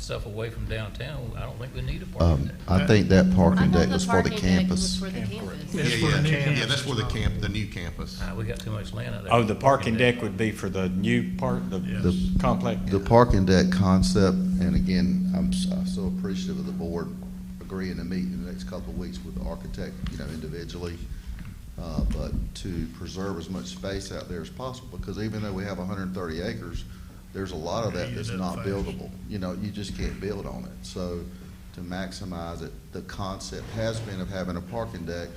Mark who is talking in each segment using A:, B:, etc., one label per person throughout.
A: stuff away from downtown, I don't think we need a parking deck.
B: I think that parking
C: I
B: deck
C: thought
B: was
C: the
B: for the
C: parking deck
B: campus.
C: was for the campus.
D: Yeah, that's for the new campus.
A: We got too much land out there.
E: Oh, the parking deck would be for the new part, the complex?
B: The parking deck concept, and again, I'm so appreciative of the board agreeing to meet in the next couple of weeks with the architect, individually. But to preserve as much space out there as possible, because even though we have 130 acres, there's a lot of that that's not buildable. You just can't build on it. So to maximize it, the concept has been of having a parking deck,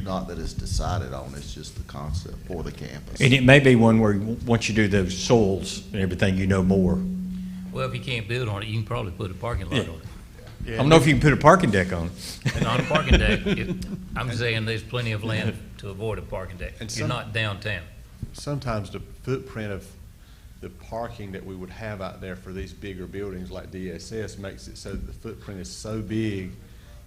B: not that it's decided on, it's just the concept for the campus.
E: And it may be one where, once you do those soils and everything, more.
A: Well, if you can't build on it, you can probably put a parking lot on it.
E: I don't know if you can put a parking deck on it.
A: And on a parking deck, I'm saying there's plenty of land to avoid a parking deck.
F: And
A: You're not downtown.
F: Sometimes the footprint of the parking that we would have out there for these bigger buildings like DSS makes it so that the footprint is so big,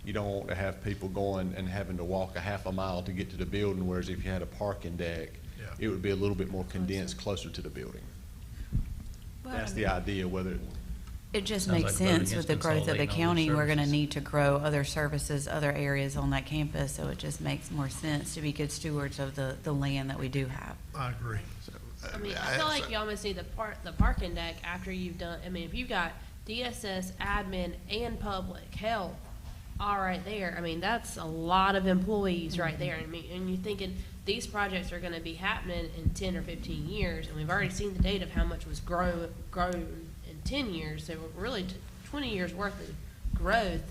F: you don't want to have people going and having to walk a half a mile to get to the building, whereas if you had a parking deck, it would be a little bit more condensed closer to the building. That's the idea, whether
C: It just
A: Sounds
C: makes
A: like voting
C: sense with the
A: against
C: growth of the
A: consolidating all these
C: county. We're gonna
A: services.
C: need to grow other services, other areas on that campus, so it just makes more sense to be good stewards of the land that we do have.
G: I agree.
H: I mean, I feel like you almost need the parking deck after you've done, I mean, if you've got DSS, admin, and public health all right there, I mean, that's a lot of employees right there. I mean, and you're thinking these projects are gonna be happening in 10 or 15 years, and we've already seen the date of how much was grown in 10 years, so really 20 years worth of growth.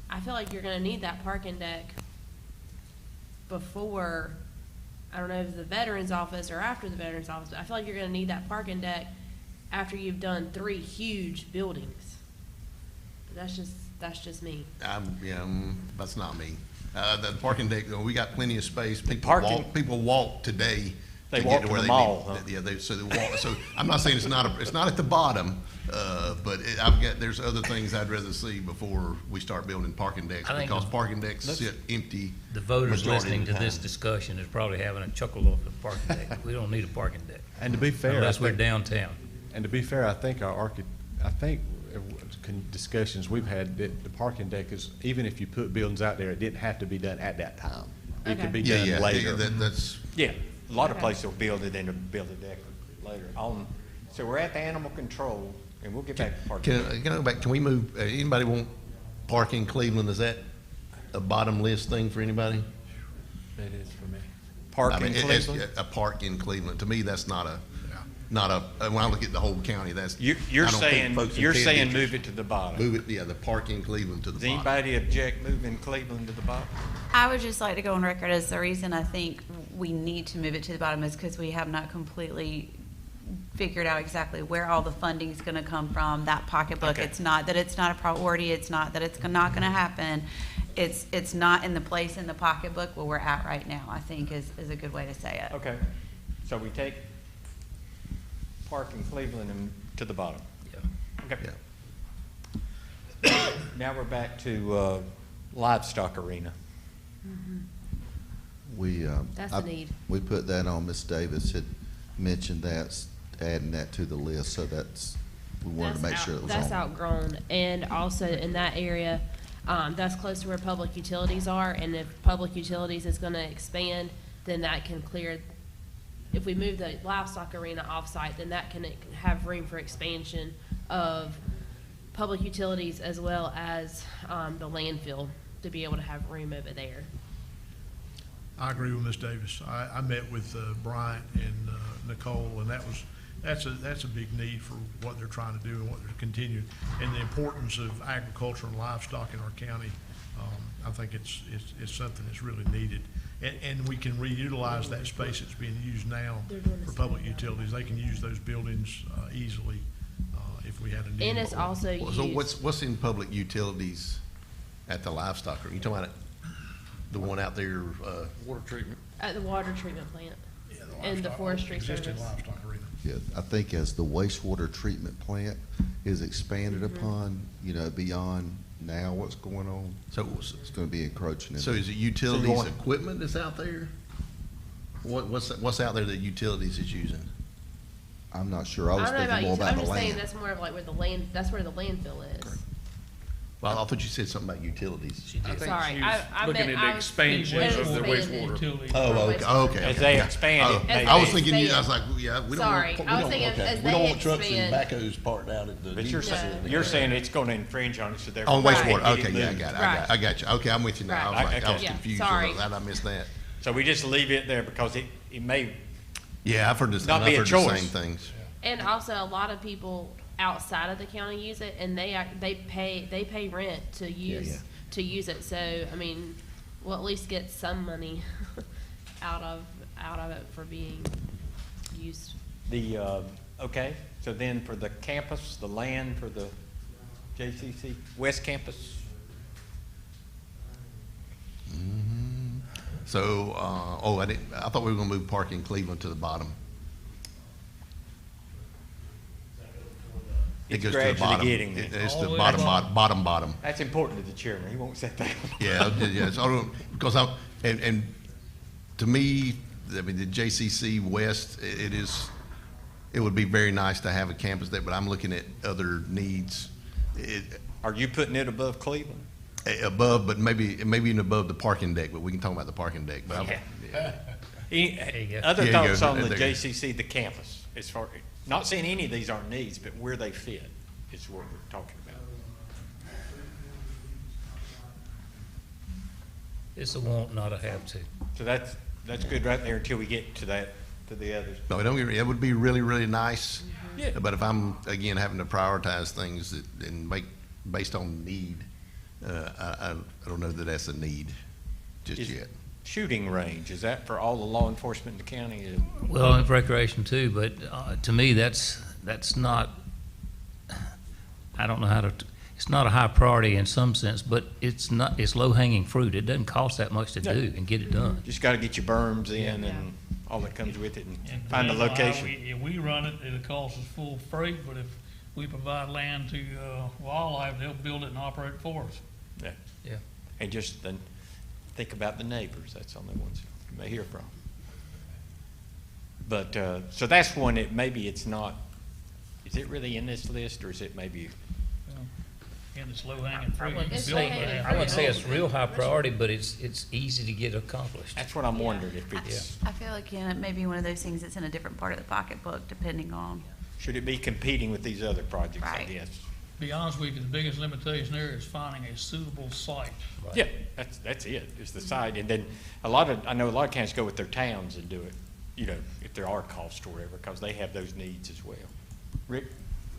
H: I feel like you're gonna need that parking deck before, I don't know if it's the veterans office or after the veterans office, but I feel like you're gonna need that parking deck after you've done 3 huge buildings. But that's just me.
D: That's not me. The parking deck, we got plenty of space.
E: parking-
D: People walk today.
E: They
D: to
E: walk
D: get
E: to
D: where
E: the
D: they
E: mall,
D: need-
E: huh?
D: Yeah, they walk. So I'm not saying it's not at the bottom, but there's other things I'd rather see before we start building parking decks,
A: I think
D: because parking decks sit empty.
A: The voters
D: majority of
A: listening
D: the
A: to this
D: time.
A: discussion is probably having a chuckle off the parking deck. We don't need a parking deck
F: and to be fair,
A: unless we're downtown.
F: And to be fair, I think discussions we've had, that the parking deck is, even if you put buildings out there, it didn't have to be done at that time. It could be
D: Yeah,
F: done later.
D: that's.
E: Yeah, a lot of places will build it and they'll build a deck later on. So we're at the animal control, and we'll get back to parking.
D: Can I go back? Can we move? Anybody want park in Cleveland? Is that a bottom list thing for anybody?
F: It is for me.
E: Park
D: I
E: in
D: mean,
E: Cleveland?
D: a park in Cleveland. To me, that's not a. When I look at the whole county, that's.
E: You're
D: I don't think
E: saying,
D: folks in
E: you're
D: Candy
E: saying
D: just
E: move it to the bottom.
D: Move it, the park in Cleveland to the
E: Does
D: bottom.
E: anybody object moving Cleveland to the bottom?
C: I would just like to go on record as the reason I think we need to move it to the bottom is because we have not completely figured out exactly where all the funding is going to come from, that pocketbook.
E: Okay.
C: It's not that it's not a priority. It's not that it's not going to happen. It's not in the place in the pocketbook where we're at right now, I think is a good way to say it.
E: Okay, so we take park in Cleveland and to the bottom.
A: Yeah.
E: Okay.
D: Yeah.
E: Now we're back to livestock arena.
H: That's the need.
B: We put that on, Ms. Davis had mentioned that, adding that to the list, so we wanted to make sure it was on.
H: That's outgrown, and also in that area, that's close to where public utilities are, and if public utilities is gonna expand, then that can clear, if we move the livestock arena off-site, then that can have room for expansion of public utilities as well as, the landfill to be able to have room over there.
G: I agree with Ms. Davis. I met with Bryant and Nicole, and that's a big need for what they're trying to do and what they're continuing, and the importance of agriculture and livestock in our county. I think it's something that's really needed, and we can reutilize that space that's being used now for public utilities. They can use those buildings easily if we had a need.
H: And it's also used.
D: So what's in public utilities at the livestock? Are you talking about the one out there, water treatment?
H: At the water treatment plant.
G: Yeah,
H: And the
G: livestock-
H: forestry
G: existing
H: service.
G: livestock arena.
B: Yeah, I think as the wastewater treatment plant is expanded upon, beyond now what's going on,
D: So
B: it's going to be encroaching.
D: is it utilities equipment that's out there? What's out there that utilities is using?
B: I'm not sure. I was
H: I don't know
B: thinking more
H: about
B: about
H: I'm
B: the
H: just saying
B: land.
H: that's more of like where the land, that's where the landfill is.
D: Well, I thought you said something about utilities.
A: She did.
H: Sorry,
I: She was
H: I
I: looking
H: meant-
I: at
H: I
I: the
H: was-
I: expansion of the
H: Expanded.
I: wastewater.
D: Oh, okay, okay.
E: As they
D: okay.
E: expand
D: Oh,
E: it, maybe.
D: I was
H: As
D: thinking,
H: they
D: I was like, yeah, we don't
H: Sorry,
D: want.
H: I was thinking
J: Okay,
H: as
J: we
H: they
J: don't want trucks and
H: expand.
J: backhoes parked out at the.
E: But you're
J: diesel
E: saying,
J: facility.
E: you're saying it's gonna infringe on it, so therefore.
D: On
H: Right.
D: wastewater,
E: Get it
D: okay, yeah, I
E: moved.
D: got it,
H: Right.
D: I got you, okay, I'm with you now, I was
H: Right.
D: like, I was
H: Yeah,
D: confused,
H: sorry.
D: I missed that.
E: So we just leave it there because it may,
D: Yeah, I've heard this,
E: Not
D: I've
E: be a
D: heard the same
E: choice.
D: things.
H: And also, a lot of people outside of the county use it, and they pay rent to use it. So I mean, we'll at least get some money out of it for being used.
E: okay, so then for the campus, the land for the JCC West Campus,
D: So, I thought we were gonna move parking Cleveland to the bottom. It
E: It's
D: goes to the
E: gradually
D: bottom.
E: getting there.
D: It's
A: All
D: the
A: the way
D: bottom,
A: down.
D: bottom.
E: that's important to the chairman, he won't set that.
D: Yeah, yeah, because and to me, I mean, the JCC West, it would be very nice to have a campus there, but I'm looking at other needs.
E: Are you putting it above Cleveland?
D: Above, but maybe even above the parking deck, but we can talk about the parking deck, but
A: Yeah.
E: Any,
A: you go.
E: other
D: Yeah, you
E: thoughts
D: go.
E: on the
D: There you go.
E: JCC, the campus, as far, not saying any of these aren't needs, but where they fit is what we're talking about.
A: It's a want, not a have to.
E: So that's good right there until we get to that, to the others.
D: No, don't get me, it would be really, really nice.
E: Yeah.
D: But if I'm, again, having to prioritize things and make, based on need, I don't know that that's a need just
E: Is-
D: yet.
E: Shooting range, is that for all the law enforcement in the county?
A: Well, and recreation too, but to me, that's not, I don't know how to, it's not a high priority in some sense, but it's low-hanging fruit. It doesn't cost that much to
E: No.
A: do and get it done.
E: Just gotta get your berms in and all that comes with it and
I: And
E: find the
I: depending on how
E: location.
I: If we run it, it'll cost us full freight, but if we provide land to, wildlife, they'll build it and operate it for us.
E: Yeah.
A: Yeah.
E: And just then think about the neighbors, that's the only ones you may hear from. But, so that's one that maybe it's not, is it really in this list or is it maybe?
I: And it's low hanging fruit. You
A: wouldn't
I: can
H: It's
I: build it
H: low-hanging
I: there.
A: I wouldn't say it's real high priority, but it's easy to get accomplished.
E: That's what I'm wondering if it's,
C: I feel like, it may be one of those things that's in a different part of the pocketbook, depending on,
E: should it be competing with these other projects, I
C: Right.
E: guess?
I: Be honest with you, the biggest limitation there is finding a suitable site.
A: Right.
E: Yeah, that's it, is the site. And then I know a lot of counties go with their towns and do it, if there are costs or whatever, because they have those needs as well. Rick,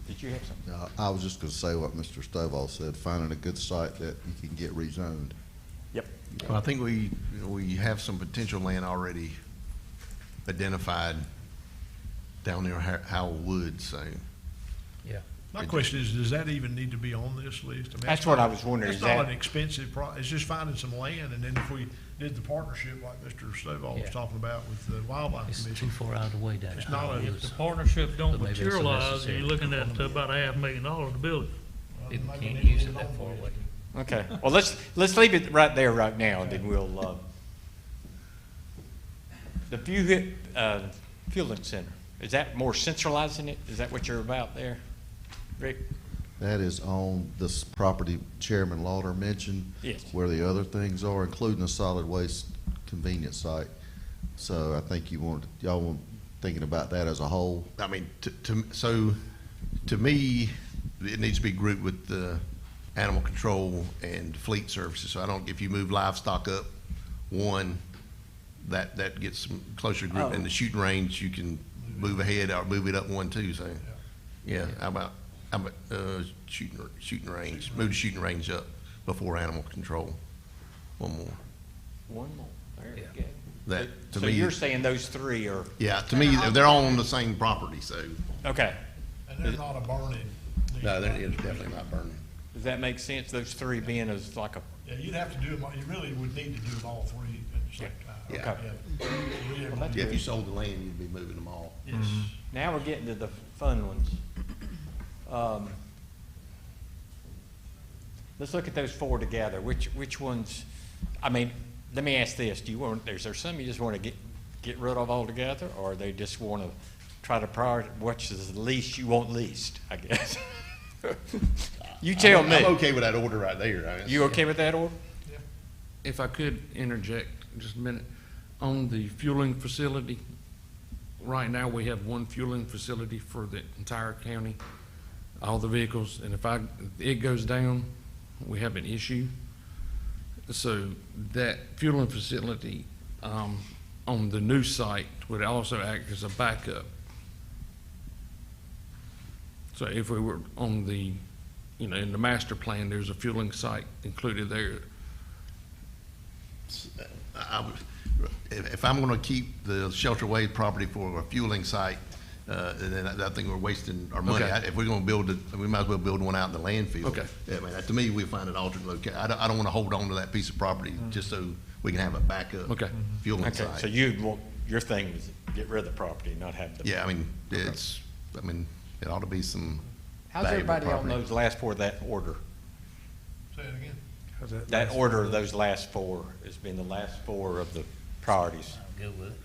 E: did you have something?
B: I was just gonna say what Mr. Stovall said, finding a good site that you can get rezoned.
E: Yep.
D: Well, I think we have some potential land already identified down near Howell Woods, so.
A: Yeah.
G: My question is, does that even need to be on this list? I mean,
E: That's what I was wondering,
G: It's
E: is
G: not
E: that-
G: an expensive it's just finding some land, and then if we did the partnership like Mr. Stovall was
A: Yeah.
G: talking about with the Wildlife
A: It's too
G: Commission.
A: far out of the way down
G: It's
A: there.
G: not a-
I: If the partnership don't
A: But maybe it's
I: materialize,
A: unnecessary.
I: you're looking at about $500,000 to build it.
A: People
G: Maybe
A: can't
G: they
A: use
G: need
A: it that
G: on
A: far
G: board.
A: away.
E: Okay, well, let's leave it right there right now, and then we'll, the Fueling Center, is that more centralizing it? Is that what you're about there, Rick?
B: That is on this property Chairman Lauder mentioned.
E: Yes.
B: Where the other things are, including a solid waste convenience site. So I think y'all want, thinking about that as a whole.
D: I mean, to me, it needs to be grouped with the animal control and fleet services. So if you move livestock up one, that gets some closer group. And the shooting range, you can move ahead or move it up one too, so. Yeah, how about shooting range, move the shooting range up before animal control. One more.
E: One more, there you
A: Yeah.
E: go.
D: That, to
E: So
D: me,
E: you're saying those three are,
D: yeah, to me, they're all on the same property, so.
E: okay.
G: And they're not a burning.
D: No, it's definitely not burning.
E: Does that make sense, those three being as like a,
G: Yeah, you'd have to do them, you really would need to do them all three at the same time.
D: Yeah.
E: Okay.
D: Yeah, if you sold the land, you'd be moving them all.
G: Yes.
E: now we're getting to the fun ones. Let's look at those four together. Which ones, I mean, let me ask this, is there some you just want to get rid of altogether, or they just want to try to prioritize what's the least you want least, I guess. You tell me.
D: I'm okay with that order right there. I mean,
E: You okay with that order?
J: If I could interject just a minute, on the fueling facility, right now we have one fueling facility for the entire county, all the vehicles, and if it goes down, we have an issue. So that fueling facility, on the new site would also act as a backup. So if we were on the, in the master plan, there's a fueling site included there.
D: If I'm gonna keep the Shelter Way property for a fueling site, then I think we're wasting our money.
J: Okay.
D: If we're gonna build it, we might as well build one out in the landfill.
J: Okay.
D: I mean, to me, we find an alternate location. I don't wanna hold on to that piece of property just so we can have a backup
J: Okay.
D: fueling
E: Okay, so
D: site.
E: your thing is get rid of the property, not have the.
D: Yeah, I mean, it ought to be some
E: How's
D: valuable
E: everybody on
D: property.
E: those last four, that order?
G: Say it again.
E: That order of those last four has been the last four of the priorities.
A: I'm good with it.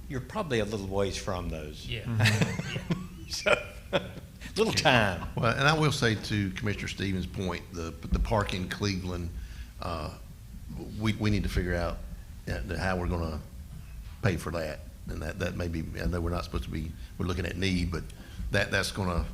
E: You're probably a little ways from those.
A: Yeah.
E: So, little time.
D: Well, and I will say to Commissioner Stevens' point, the park in Cleveland, we need to figure out how we're gonna pay for that. And that may be, I know we're not supposed to be, we're looking at need, but that's gonna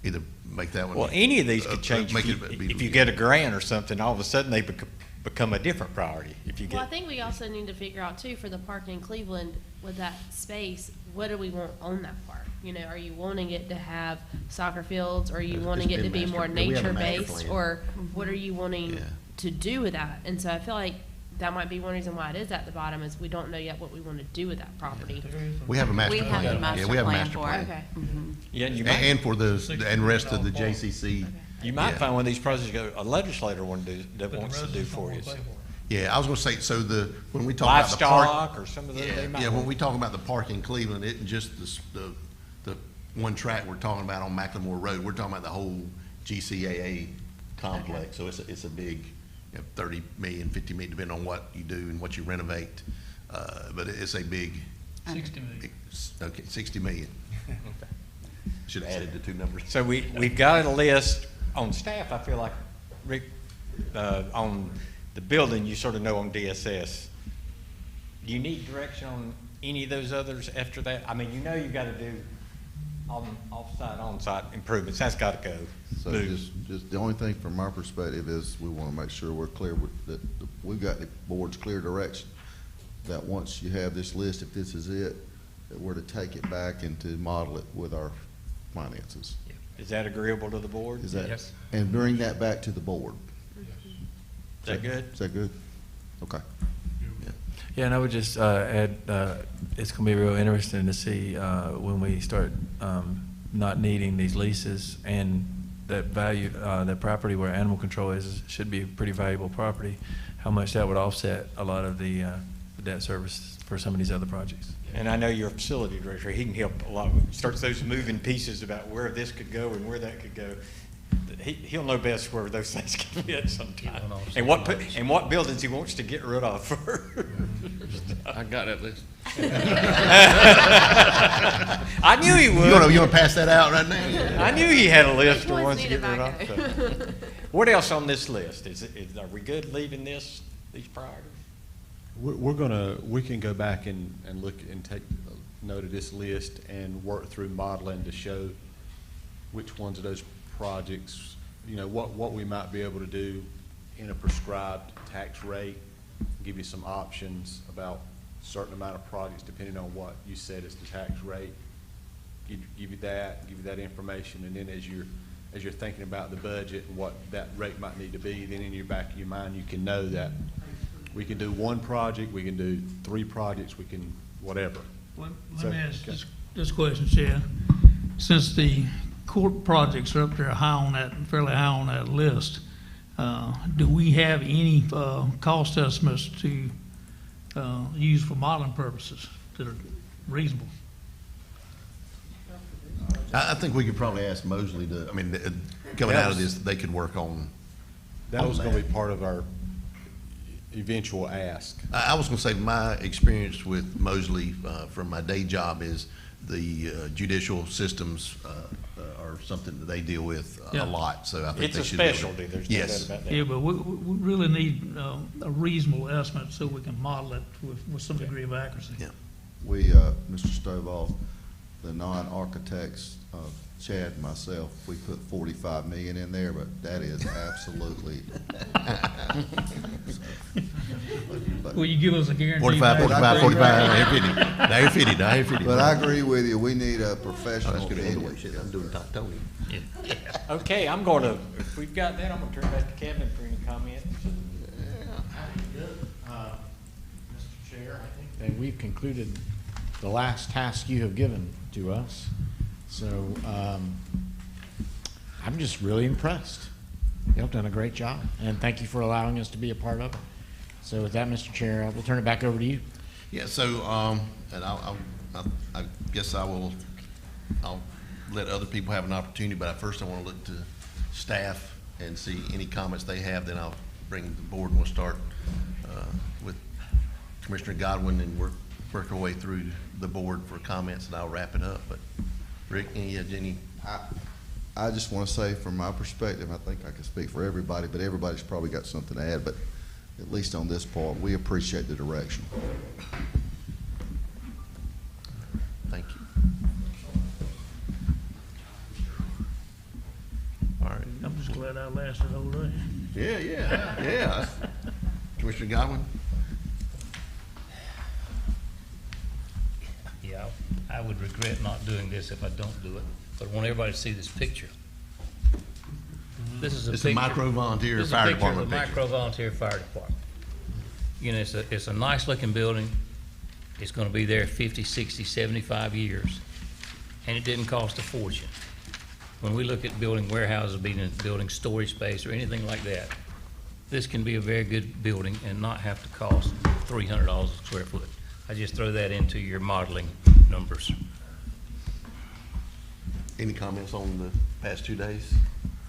D: either make that one.
E: Well, any of these could change.
D: make
E: If you get a grant or something, all of a sudden they become a different priority. If you
H: Well, I
E: get,
H: think we also need to figure out too, for the park in Cleveland, with that space, what do we want on that park? Are you wanting it to have soccer fields, or are you
D: It's
H: wanting it
D: been
H: to be more
D: master- we have a master
H: nature-based,
D: plan.
H: or what are you wanting
D: Yeah.
H: to do with that? And so I feel like that might be one reason why it is at the bottom, is we don't know yet what we want to do with that property.
D: We have a master
C: We
D: plan.
C: have a
D: Yeah,
C: master
D: we have a
C: plan
D: master
C: for
D: plan.
C: it.
H: Okay.
E: yeah, you
D: And
E: might,
D: for and rest of the JCC.
E: you might
D: Yeah.
E: find one of these projects a legislator that
I: But the
E: wants to do
I: residents don't
E: for
I: wanna
E: you.
I: pay for it.
D: Yeah, I was gonna say, so when we talk about the park.
E: Livestock or some of those. they might
D: Yeah, when
E: want-
D: we talk about the park in Cleveland, it isn't just the one track we're talking about on Macklemore Road. We're talking about the whole GCAA complex. So it's a big, 30 million, 50 million, depending on what you do and what you renovate. But it's a big,
I: 60 million.
D: okay, 60 million. Should have added the two numbers.
E: So we've got a list on staff, I feel like, Rick, on the building, you sort of know on DSS. Do you need direction on any of those others after that? I mean, you've got to do off-site, on-site improvements, that's got to go.
B: So
E: Move.
B: just the only thing from our perspective is we want to make sure we're clear that we've got the board's clear direction. That once you have this list, if this is it, that we're to take it back and to model it with our finances.
E: Is that agreeable to the board?
B: Is that?
A: Yes.
B: And bring that back to the board.
E: Is that good?
B: Is that good? Okay.
K: Yeah, and I would just add, it's going to be real interesting to see when we start not needing these leases, and that value, that property where animal control is, should be a pretty valuable property, how much that would offset a lot of the debt service for some of these other projects.
E: And I know your facility director, he can help a lot, starts those moving pieces about where this could go and where that could go. He'll know best where those things can fit sometime. And what buildings he wants to get rid of first.
J: I got that list.
E: I knew he would.
D: You wanna pass that out right now?
E: I knew he had a list of
H: Which
E: ones
H: ones
E: to
H: need
E: get
H: a
E: rid of.
H: backup?
E: so. What else on this list? Are we good leaving these priorities?
F: We can go back and look and take note of this list and work through modeling to show which ones of those projects, what we might be able to do in a prescribed tax rate, give you some options about a certain amount of projects depending on what you said is the tax rate. Give you that information, and then as you're thinking about the budget and what that rate might need to be, then in your back of your mind, you can know that we can do one project, we can do 3 projects, we can whatever.
I: Let
F: So,
I: me ask
F: okay.
I: this question, Chad. Since the court projects are up there fairly high on that list, do we have any cost estimates to use for modeling purposes that are reasonable?
D: I think we could probably ask Mosley coming out of this, they could work on.
F: That was gonna be part of our, eventual ask.
D: I was gonna say, my experience with Mosley, from my day job is the judicial systems, are something that they deal with
I: Yeah.
D: a lot, so I think
E: It's
D: they
E: a
D: should be able to-
E: specialty, there's no doubt
D: Yes.
E: about that.
I: Yeah, but we really need a reasonable estimate so we can model it with some degree of accuracy.
D: Yeah.
B: We, Mr. Stovall, the non-architects, Chad and myself, we put 45 million in there, but that is absolutely.
I: Will you give us a guarantee?
D: 45,
I: back?
D: 45, 50. Now 50, now 50.
B: But I agree with you, we need a
D: Oh,
B: professional
D: that's good. Other way,
B: opinion.
D: shit, I'm doing top Tony.
E: Okay, I'm gonna, if we've got that, I'm gonna turn back to Kevin for any comments.
L: Mr. Chair, I think that we've concluded the last task you have given to us. So I'm just really impressed. Y'all done a great job, and thank you for allowing us to be a part of it. So with that, Mr. Chair, I will turn it back over to you.
D: Yeah, so, and I guess I'll let other people have an opportunity, but first I want to look to staff and see any comments they have, then I'll bring the board and we'll start with Commissioner Godwin and work our way through the board for comments, and I'll wrap it up. But Rick, any?
B: I just want to say, from my perspective, I think I can speak for everybody, but everybody's probably got something to add, but at least on this part, we appreciate the direction.
D: Thank you. All right.
I: I'm just glad I lasted the whole day.
D: Yeah. Commissioner Godwin?
A: Yeah, I would regret not doing this if I don't do it, but I want everybody to see this picture. This is a
D: It's a
A: picture.
D: micro volunteer
A: This is a
D: fire
A: picture of
D: department
A: a
D: picture.
A: micro volunteer fire department. You know, it's a nice looking building. It's gonna be there 50, 60, 75 years, and it didn't cost a fortune. When we look at building warehouses, building storage space or anything like that, this can be a very good building and not have to cost $300 a square foot. I just throw that into your modeling numbers.
D: Any comments on the past 2 days?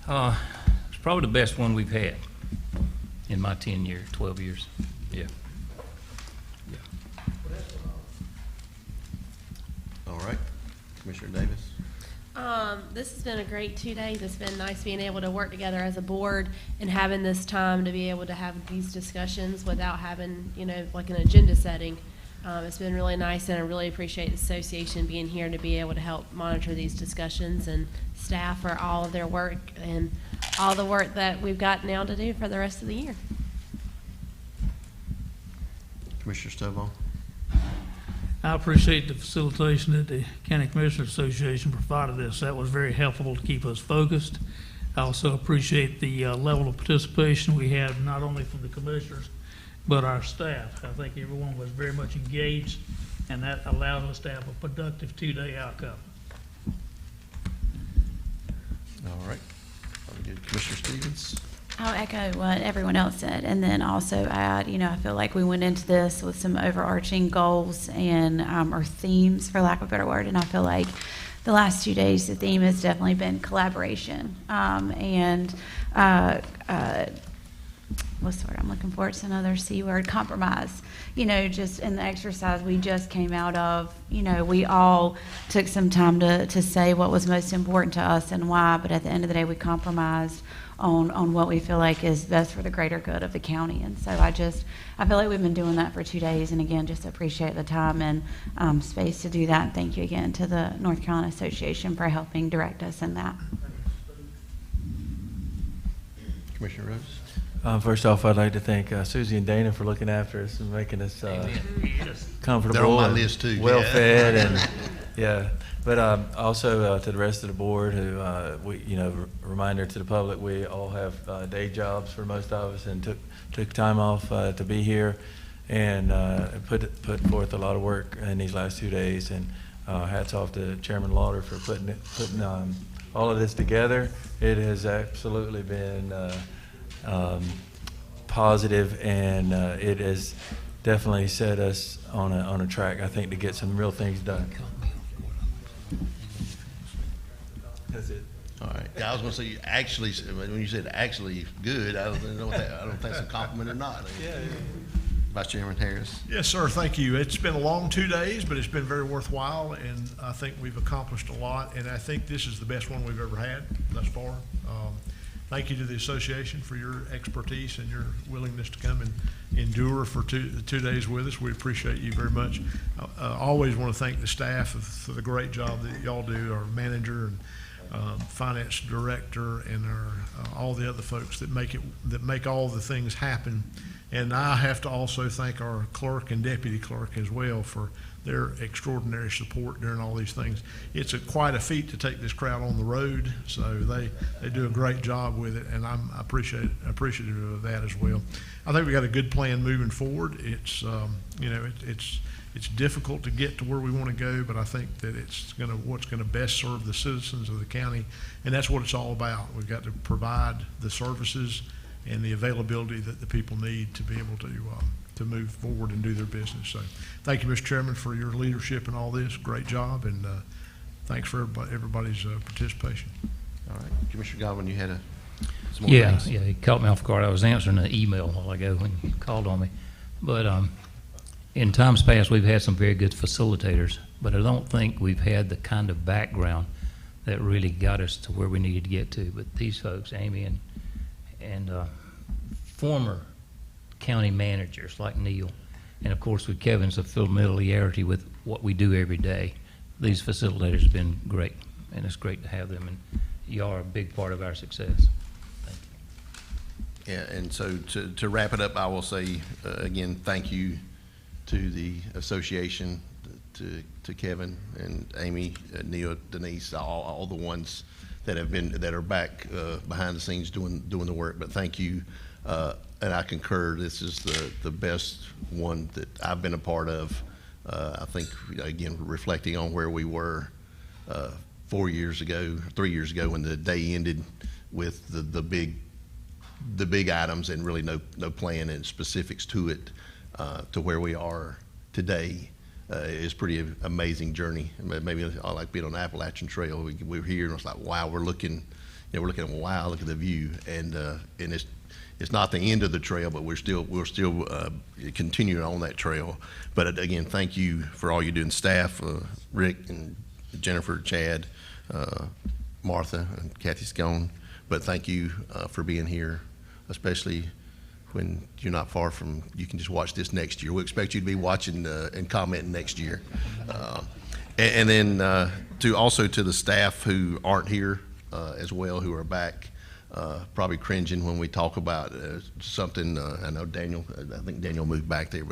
A: It's probably the best one we've had in my 12 years. Yeah.
D: All right. Commissioner Davis?
H: This has been a great 2 days. It's been nice being able to work together as a board and having this time to be able to have these discussions without having, like an agenda setting. It's been really nice, and I really appreciate the association being here to be able to help monitor these discussions, and staff for all of their work and all the work that we've got now to do for the rest of the year.
D: Commissioner Stovall?
I: I appreciate the facilitation that the County Commissioners Association provided us. That was very helpful to keep us focused. I also appreciate the level of participation we had, not only from the commissioners, but our staff. I think everyone was very much engaged, and that allowed us to have a productive 2-day outcome.
D: All right. Very good. Commissioner Stevens?
C: I'll echo what everyone else said, and then also add, I feel like we went into this with some overarching goals and, or themes, for lack of a better word, and I feel like the last 2 days, the theme has definitely been collaboration, what's the word I'm looking for? It's another C word, compromise. Just in the exercise we just came out of, we all took some time to say what was most important to us and why, but at the end of the day, we compromised on what we feel like is best for the greater good of the county. And so I feel like we've been doing that for 2 days, and again, just appreciate the time and space to do that. And thank you again to the North Carolina Association for helping direct us in that.
D: Commissioner Rose?
K: First off, I'd like to thank Susie and Dana for looking after us and making us comfortable.
D: They're on my
K: and
D: list too,
K: well
D: yeah.
K: fed, and yeah. But also to the rest of the board, who reminder to the public, we all have day jobs for most of us, and took time off to be here, and put forth a lot of work in these last 2 days. And hats off to Chairman Lauder for putting all of this together. It has absolutely been positive, and it has definitely set us on a track, I think, to get some real things done. That's it.
D: All right. Yeah, I was gonna say, actually, when you said actually good, I don't know what that, I don't think it's a compliment or not. Yeah. Vice Chairman Harris.
G: Yes, sir, thank you. It's been a long 2 days, but it's been very worthwhile, and I think we've accomplished a lot, and I think this is the best one we've ever had thus far. Thank you to the association for your expertise and your willingness to come and endure for the 2 days with us. We appreciate you very much. I always want to thank the staff for the great job that y'all do, our manager and finance director, and all the other folks that make all the things happen. And I have to also thank our clerk and deputy clerk as well for their extraordinary support during all these things. It's quite a feat to take this crowd on the road, so they do a great job with it, and I'm appreciative of that as well. I think we got a good plan moving forward. It's it's difficult to get to where we want to go, but I think that what's gonna best serve the citizens of the county, and that's what it's all about. We've got to provide the services and the availability that the people need to be able to move forward and do their business. So thank you, Mr. Chairman, for your leadership in all this. Great job, and thanks for everybody's participation.
D: All right. Commissioner Godwin, you had some more
A: Yeah,
D: things?
A: yeah, you caught me off guard. I was answering an email a while ago when you called on me. But in times past, we've had some very good facilitators, but I don't think we've had the kind of background that really got us to where we needed to get to. But these folks, Amy and former county managers like Neil, and of course with Kevin's familiarity with what we do every day, these facilitators have been great, and it's great to have them, and you are a big part of our success. Thank you.
D: Yeah, and so to wrap it up, I will say, again, thank you to the association, to Kevin and Amy, Neil, Denise, all the ones that are back behind the scenes doing the work. But thank you, and I concur. This is the best one that I've been a part of. I think, again, reflecting on where we were 3 years ago, when the day ended with the big items and really no plan and specifics to it, to where we are today. Is pretty amazing journey. Maybe I like being on the Appalachian Trail. We were here and it's like, wow, we're looking, look at the view, and it's not the end of the trail, but we're still continuing on that trail. But again, thank you for all you do, and staff, Rick and Jennifer, Chad, Martha, and Kathy Scone. But thank you for being here, especially when you're not far from, you can just watch this next year. We expect you to be watching and commenting next year. And then to the staff who aren't here as well, who are back, probably cringing when we talk about something. I know I think Daniel moved back there,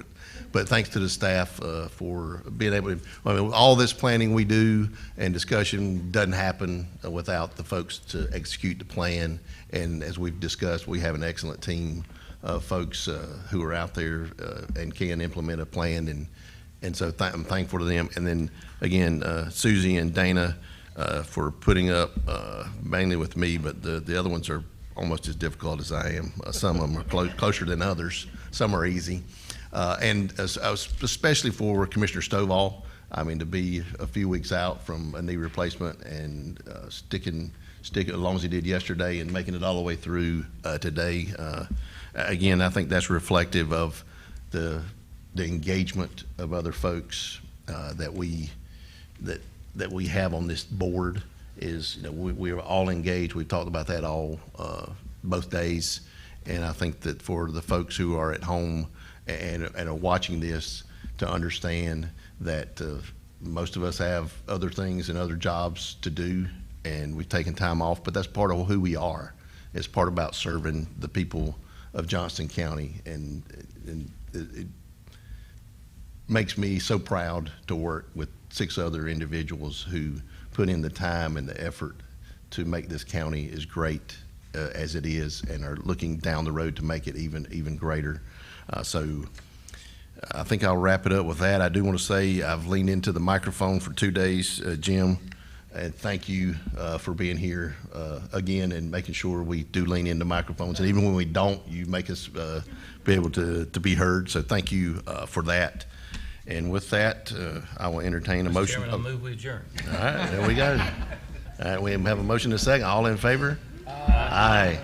D: but thanks to the staff for being able to, all this planning we do and discussion doesn't happen without the folks to execute the plan. And as we've discussed, we have an excellent team of folks who are out there and can implement a plan, and so I'm thankful to them. And then again, Susie and Dana for putting up mainly with me, but the other ones are almost as difficult as I am. Some of them are closer than others. Some are easy, and especially for Commissioner Stovall. I mean, to be a few weeks out from a knee replacement and sticking as long as he did yesterday and making it all the way through today. Again, I think that's reflective of the engagement of other folks that we have on this board. Is we are all engaged. We've talked about that all both days, and I think that for the folks who are at home and are watching this, to understand that most of us have other things and other jobs to do, and we've taken time off, but that's part of who we are. It's part about serving the people of Johnston County, and it makes me so proud to work with 6 other individuals who put in the time and the effort to make this county as great as it is, and are looking down the road to make it even greater. So I think I'll wrap it up with that. I do want to say I've leaned into the microphone for 2 days, Jim, and thank you for being here again and making sure we do lean into microphones. And even when we don't, you make us be able to be heard. So thank you for that. And with that, I will entertain a motion.
A: Chairman, I move we adjourn.
D: All right, there we go. All right, we have a motion and a second. All in favor? Aye.